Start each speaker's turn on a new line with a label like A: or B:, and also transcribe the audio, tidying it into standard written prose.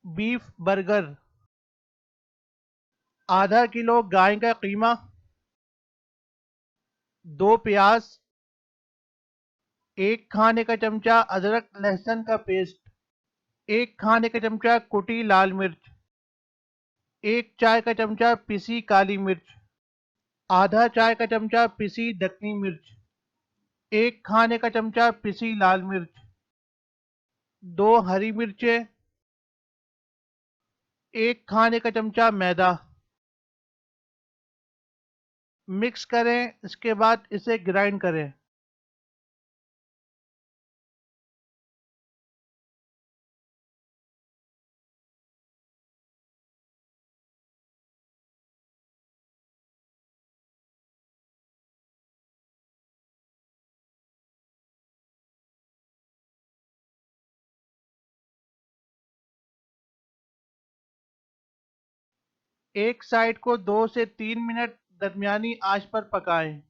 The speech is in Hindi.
A: Beef burger. आधा किलो गाय का कीमा। 2 प्याज। 1 खाने का चमचा अदरक लहसुन का पेस्ट। 1 खाने का चमचा कुटी लाल मिर्च। 1 चाय का चमचा पिसी काली मिर्च। आधा चाय का चमचा पिसी दक्खनी मिर्च। 1 खाने का चमचा पिसी लाल मिर्च। 2 हरी मिर्चें। 1 खाने का चमचा मैदा। मिक्स करें, इसके बाद इसे ग्राइंड करें। एक साइड को 2 से 3 मिनट दरमियानी आंच पर पकाएं।